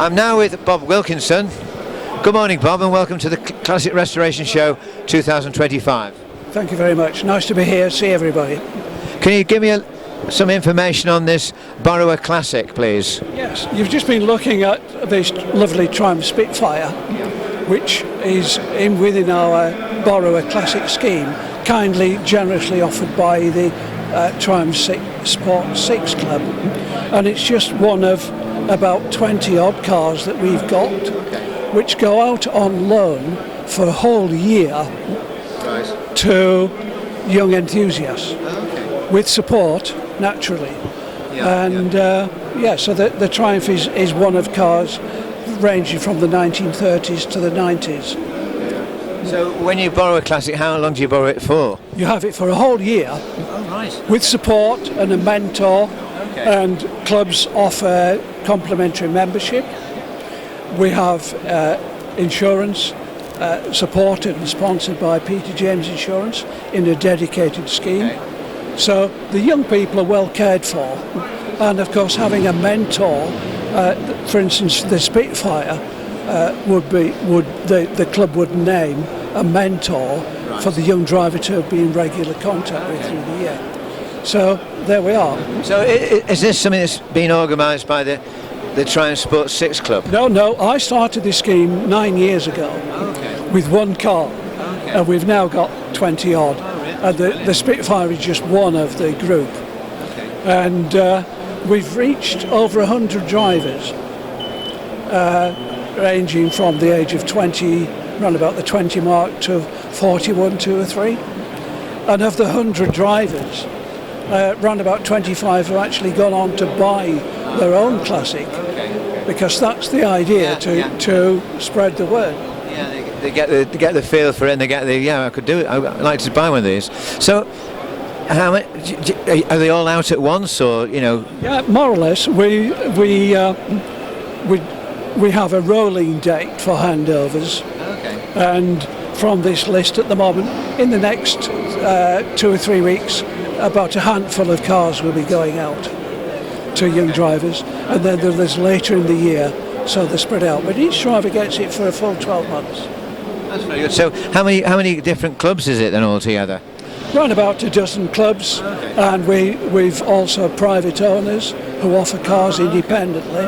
I'm now with Bob Wilkinson. Good morning, Bob, and welcome to the Classic Restoration Show 2025. Thank you very much. Nice to be here. See everybody. Can you give me some information on this Borrower Classic, please? Yes, you've just been looking at this lovely Triumph Spitfire, which is within our Borrower Classic scheme, kindly, generously offered by the Triumph Sport 6 Club. And it's just one of about 20 odd cars that we've got, which go out on loan for a whole year to young enthusiasts, with support, naturally. So the Triumph is one of cars ranging from the 1930s to the 90s. So when you borrow a Classic, how long do you borrow it for? You have it for a whole year, with support and a mentor, and clubs offer complimentary membership. We have insurance supported and sponsored by Peter James Insurance in a dedicated scheme. So the young people are well cared for, and of course having a mentor, for instance the Spitfire, the club would name a mentor for the young driver to be in regular contact with through the year. So there we are. So is this something that's been organised by the Triumph Sport 6 Club? No, I started this scheme 9 years ago with one car, and we've now got 20 odd. And the Spitfire is just one of the group. And we've reached over 100 drivers, ranging from the age of 20, around about the 20 mark, to 41, 2 or 3. And of the 100 drivers, around about 25 have actually gone on to buy their own Classic, because that's the idea, to spread the word. They get the feel for it, and they get the I could do it. I'd like to buy one of these. So, how many are they all out at once, or Yeah, more or less. We have a rolling date for handovers, and from this list at the moment, in the next 2 or 3 weeks, about a handful of cars will be going out to young drivers, and then there's later in the year, so they're spread out. But each driver gets it for a full 12 months. That's very good. So how many different clubs is it then altogether? Around about a dozen clubs, and we've also private owners who offer cars independently.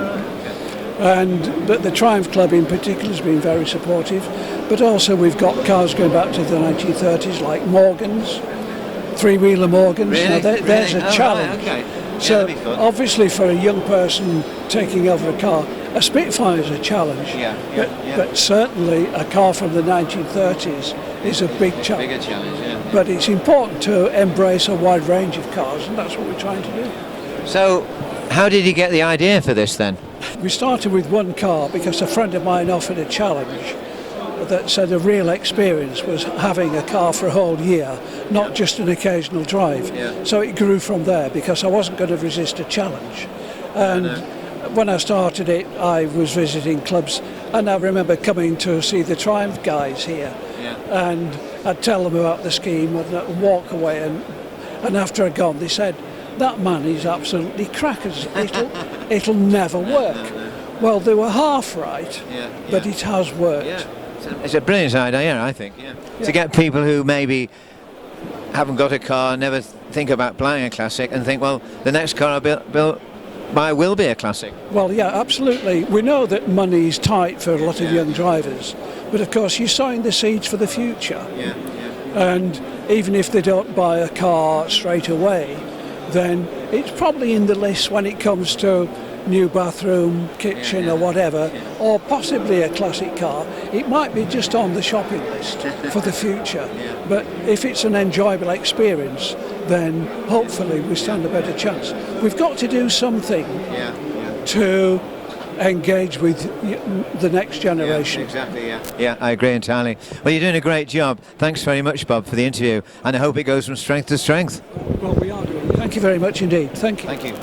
But the Triumph Club in particular has been very supportive. But also we've got cars going back to the 1930s, like Morgans, three-wheeler Morgans. Really? There's a challenge. So obviously for a young person taking over a car, a Spitfire is a challenge. But certainly a car from the 1930s is a big challenge. Bigger challenge, But it's important to embrace a wide range of cars, and that's what we're trying to do. So how did you get the idea for this then? We started with one car because a friend of mine offered a challenge that said a real experience was having a car for a whole year, not just an occasional drive. So it grew from there, because I wasn't going to resist a challenge. And when I started it, I was visiting clubs, and I remember coming to see the Triumph guys here, and I'd tell them about the scheme and I'd walk away, and after I'd gone, they said, "That man is absolutely crackers, it'll never work." Well, they were half right, but it has worked. It's a brilliant idea, I think, to get people who maybe haven't got a car, never think about buying a Classic, and think, well, the next car I'll buy will be a Classic. Well, yeah, absolutely. We know that money is tight for a lot of young drivers, but of course you're sowing the seeds for the future. And even if they don't buy a car straight away, then it's probably in the list when it comes to new bathroom, kitchen or whatever, or possibly a Classic car. It might be just on the shopping list for the future. But if it's an enjoyable experience, then hopefully we stand a better chance. We've got to do something to engage with the next generation. Yeah, I agree entirely. Well, you're doing a great job. Thanks very much, Bob, for the interview, and I hope it goes from strength to strength. Well, we are doing it. Thank you very much indeed. Thank you. Thank you.